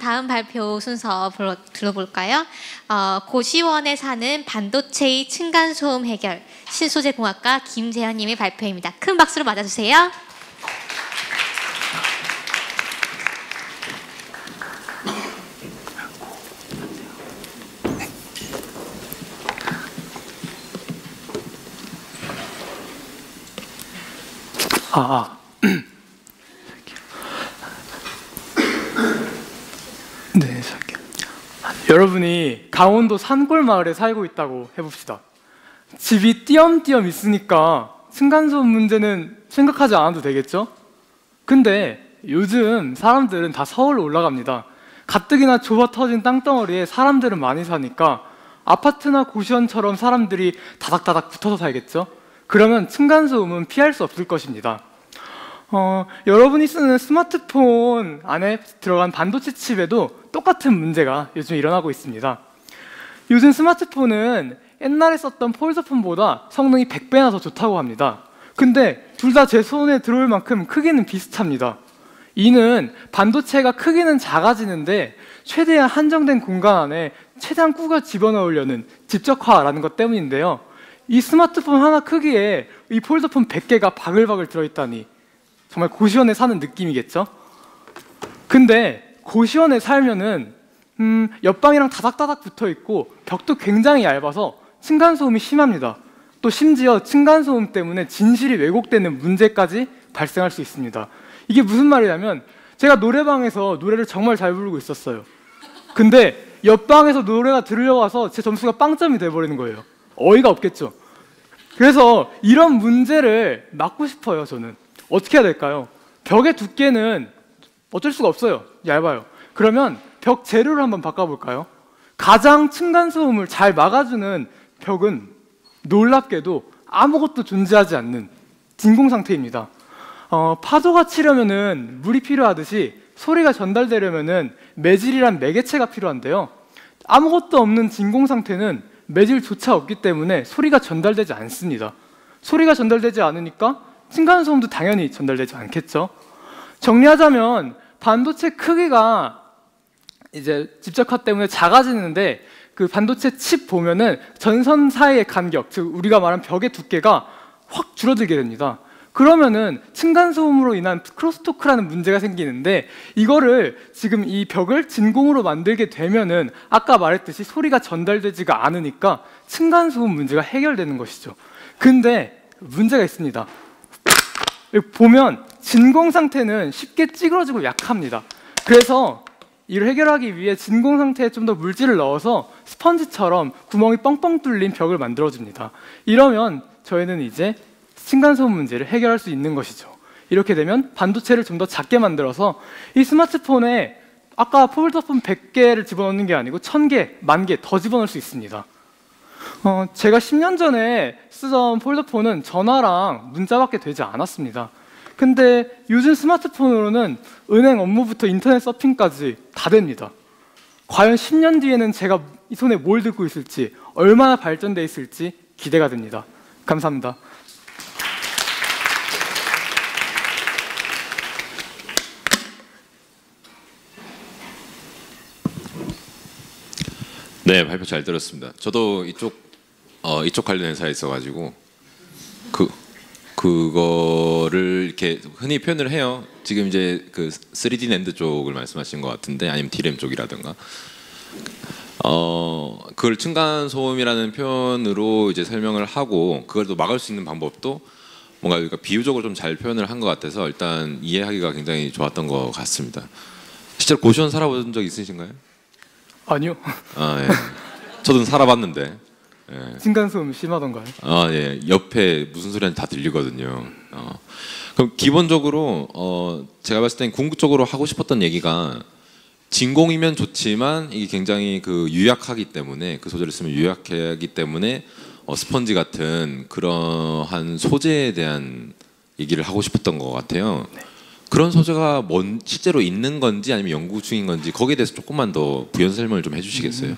다음 발표 순서 들어볼까요? 고시원에 사는 반도체의 층간소음 해결 신소재공학과 김재현님의 발표입니다. 큰 박수로 맞아주세요. 네, 시작할게요. 여러분이 강원도 산골 마을에 살고 있다고 해봅시다. 집이 띄엄띄엄 있으니까 층간소음 문제는 생각하지 않아도 되겠죠? 근데 요즘 사람들은 다 서울로 올라갑니다. 가뜩이나 좁아 터진 땅덩어리에 사람들은 많이 사니까 아파트나 고시원처럼 사람들이 다닥다닥 붙어서 살겠죠? 그러면 층간소음은 피할 수 없을 것입니다. 여러분이 쓰는 스마트폰 안에 들어간 반도체 칩에도 똑같은 문제가 요즘 일어나고 있습니다. 요즘 스마트폰은 옛날에 썼던 폴더폰보다 성능이 100배나 더 좋다고 합니다. 근데 둘 다 제 손에 들어올 만큼 크기는 비슷합니다. 이는 반도체가 크기는 작아지는데 최대한 한정된 공간 안에 최대한 꾸겨 집어넣으려는 집적화라는 것 때문인데요. 이 스마트폰 하나 크기에 이 폴더폰 100개가 바글바글 들어있다니 정말 고시원에 사는 느낌이겠죠? 근데 고시원에 살면은 옆방이랑 다닥다닥 붙어있고 벽도 굉장히 얇아서 층간소음이 심합니다. 또 심지어 층간소음 때문에 진실이 왜곡되는 문제까지 발생할 수 있습니다. 이게 무슨 말이냐면 제가 노래방에서 노래를 정말 잘 부르고 있었어요. 근데 옆방에서 노래가 들으려고 와서 제 점수가 빵점이 돼버리는 거예요. 어이가 없겠죠? 그래서 이런 문제를 막고 싶어요, 저는. 어떻게 해야 될까요? 벽의 두께는 어쩔 수가 없어요. 얇아요. 그러면 벽 재료를 한번 바꿔볼까요? 가장 층간소음을 잘 막아주는 벽은 놀랍게도 아무것도 존재하지 않는 진공 상태입니다. 파도가 치려면은 물이 필요하듯이 소리가 전달되려면은 매질이란 매개체가 필요한데요. 아무것도 없는 진공 상태는 매질조차 없기 때문에 소리가 전달되지 않습니다. 소리가 전달되지 않으니까 층간소음도 당연히 전달되지 않겠죠. 정리하자면 반도체 크기가 이제 집적화 때문에 작아지는데 그 반도체 칩 보면은 전선 사이의 간격, 즉 우리가 말한 벽의 두께가 확 줄어들게 됩니다. 그러면은 층간소음으로 인한 크로스토크라는 문제가 생기는데 이거를 지금 이 벽을 진공으로 만들게 되면은 아까 말했듯이 소리가 전달되지가 않으니까 층간소음 문제가 해결되는 것이죠. 근데 문제가 있습니다. 여기 보면 진공 상태는 쉽게 찌그러지고 약합니다. 그래서 이를 해결하기 위해 진공 상태에 좀 더 물질을 넣어서 스펀지처럼 구멍이 뻥뻥 뚫린 벽을 만들어줍니다. 이러면 저희는 이제 층간소음 문제를 해결할 수 있는 것이죠. 이렇게 되면 반도체를 좀 더 작게 만들어서 이 스마트폰에 아까 폴더폰 100개를 집어넣는 게 아니고 1000개, 10,000개 더 집어넣을 수 있습니다. 제가 10년 전에 쓰던 폴더폰은 전화랑 문자밖에 되지 않았습니다. 근데 요즘 스마트폰으로는 은행 업무부터 인터넷 서핑까지 다 됩니다. 과연 10년 뒤에는 제가 이 손에 뭘 들고 있을지, 얼마나 발전돼 있을지 기대가 됩니다. 감사합니다. 네, 발표 잘 들었습니다. 저도 이쪽 관련 회사에 있어가지고 그거를 이렇게 흔히 표현을 해요. 지금 이제 그 3D 낸드 쪽을 말씀하신 것 같은데, 아니면 D램 쪽이라든가. 그걸 층간소음이라는 표현으로 이제 설명을 하고 그걸 또 막을 수 있는 방법도 뭔가 비유적으로 좀 잘 표현을 한 것 같아서 일단 이해하기가 굉장히 좋았던 것 같습니다. 실제로 고시원 살아본 적 있으신가요? 아니요. 예. 저도 살아봤는데. 예. 층간소음 심하던가요? 예. 옆에 무슨 소리 하는지 다 들리거든요. 그럼 기본적으로 제가 봤을 땐 궁극적으로 하고 싶었던 얘기가 진공이면 좋지만 이게 굉장히 그 유약하기 때문에, 그 소재를 쓰면 유약하기 때문에 스펀지 같은 그러한 소재에 대한 얘기를 하고 싶었던 것 같아요. 네. 그런 소재가 실제로 있는 건지 아니면 연구 중인 건지 거기에 대해서 조금만 더 부연 설명을 좀 해주시겠어요?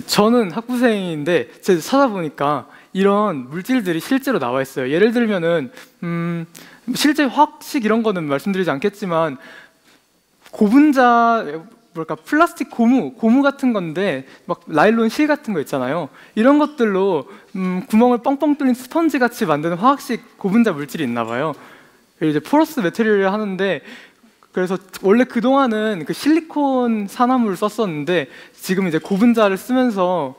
저는 학부생인데 제가 찾아보니까 이런 물질들이 실제로 나와 있어요. 예를 들면은 실제 화학식 이런 거는 말씀드리지 않겠지만 고분자 뭐랄까 플라스틱 고무 같은 건데 막 나일론 실 같은 거 있잖아요. 이런 것들로 구멍을 뻥뻥 뚫린 스펀지 같이 만드는 화학식 고분자 물질이 있나 봐요. 이제 포러스 매테리얼을 하는데 그래서 원래 그 동안은 그 실리콘 산화물을 썼었는데 지금 이제 고분자를 쓰면서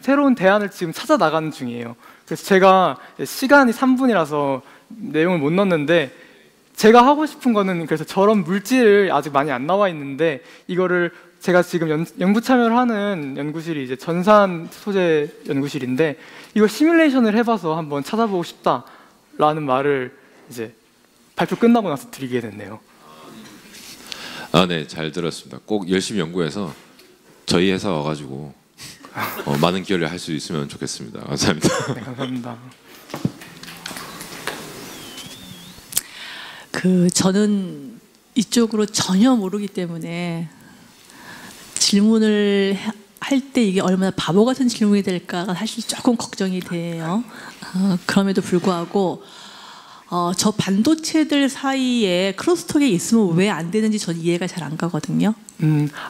새로운 대안을 지금 찾아 나가는 중이에요. 그래서 제가 시간이 3분이라서 내용을 못 넣었는데 제가 하고 싶은 거는 그래서 저런 물질을 아직 많이 안 나와 있는데 이거를 제가 지금 연구 참여를 하는 연구실이 이제 전산 소재 연구실인데 이거 시뮬레이션을 해봐서 한번 찾아보고 싶다라는 말을 이제 발표 끝나고 나서 드리게 됐네요. 네, 잘 들었습니다. 꼭 열심히 연구해서 저희 회사 와가지고 많은 기여를 할 수 있으면 좋겠습니다. 감사합니다. 네, 감사합니다. 저는 이쪽으로 전혀 모르기 때문에 질문을 할 때 이게 얼마나 바보 같은 질문이 될까가 사실 조금 걱정이 돼요. 그럼에도 불구하고 저 반도체들 사이에 크로스톡이 있으면 왜 안 되는지 전 이해가 잘 안 가거든요.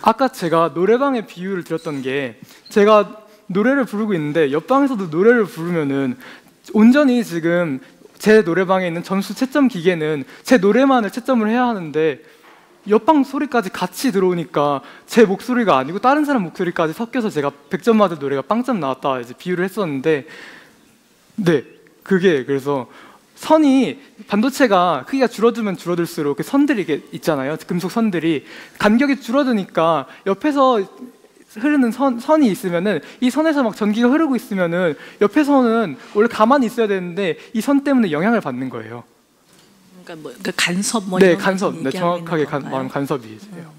아까 제가 노래방의 비유를 드렸던 게 제가 노래를 부르고 있는데 옆방에서도 노래를 부르면은 온전히 지금 제 노래방에 있는 점수 채점 기계는 제 노래만을 채점을 해야 하는데 옆방 소리까지 같이 들어오니까 제 목소리가 아니고 다른 사람 목소리까지 섞여서 제가 100점 맞은 노래가 빵점 나왔다 이제 비유를 했었는데 네, 그게 그래서 선이 반도체가 크기가 줄어들면 줄어들수록 그 선들이 이게 있잖아요. 금속 선들이 간격이 줄어드니까 옆에서 흐르는 선이 있으면은 이 선에서 막 전기가 흐르고 있으면은 옆에 선은 원래 가만히 있어야 되는데 이 선 때문에 영향을 받는 거예요. 그러니까 간섭 네, 간섭. 네, 정확하게 말하면 간섭이에요.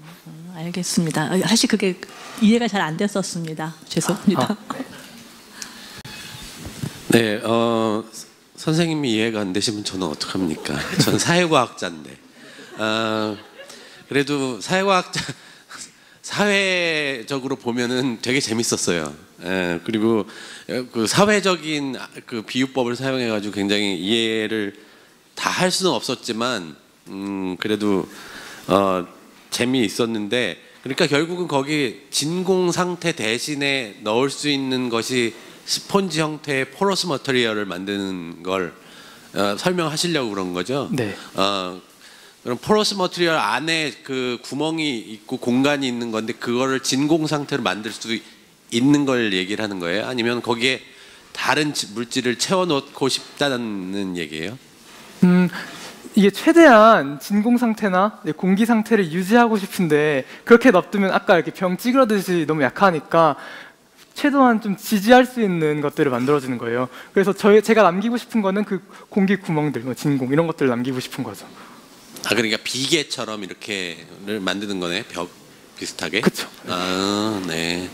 알겠습니다. 사실 그게 이해가 잘 안 됐었습니다. 죄송합니다. 네, 선생님이 이해가 안 되시면 저는 어떡합니까? 전 사회과학자인데. 그래도 사회적으로 보면은 되게 재밌었어요. 그리고 그 사회적인 그 비유법을 사용해가지고 굉장히 이해를 다 할 수는 없었지만, 그래도 재미있었는데, 그러니까 결국은 거기 진공 상태 대신에 넣을 수 있는 것이 스폰지 형태의 포러스 머터리얼을 만드는 걸 설명하시려고 그런 거죠. 네. 그럼 포러스 머터리얼 안에 그 구멍이 있고 공간이 있는 건데 그거를 진공 상태로 만들 수 있는 걸 얘기를 하는 거예요? 아니면 거기에 다른 물질을 채워넣고 싶다는 얘기예요? 이게 최대한 진공 상태나 공기 상태를 유지하고 싶은데 그렇게 놔두면 아까 이렇게 병 찌그러듯이 너무 약하니까 최소한 좀 지지할 수 있는 것들을 만들어주는 거예요. 그래서 제가 남기고 싶은 거는 그 공기 구멍들, 뭐 진공 이런 것들을 남기고 싶은 거죠. 그러니까 비계처럼 이렇게를 만드는 거네, 벽 비슷하게. 그렇죠. 네.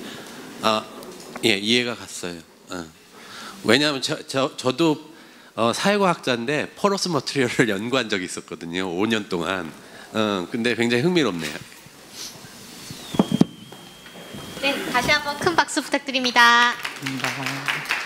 예, 이해가 갔어요. 왜냐하면 저도 사회과학자인데 포러스 머티리얼을 연구한 적이 있었거든요. 5년 동안. 근데 굉장히 흥미롭네요. 네, 다시 한번 큰 박수 부탁드립니다. 감사합니다.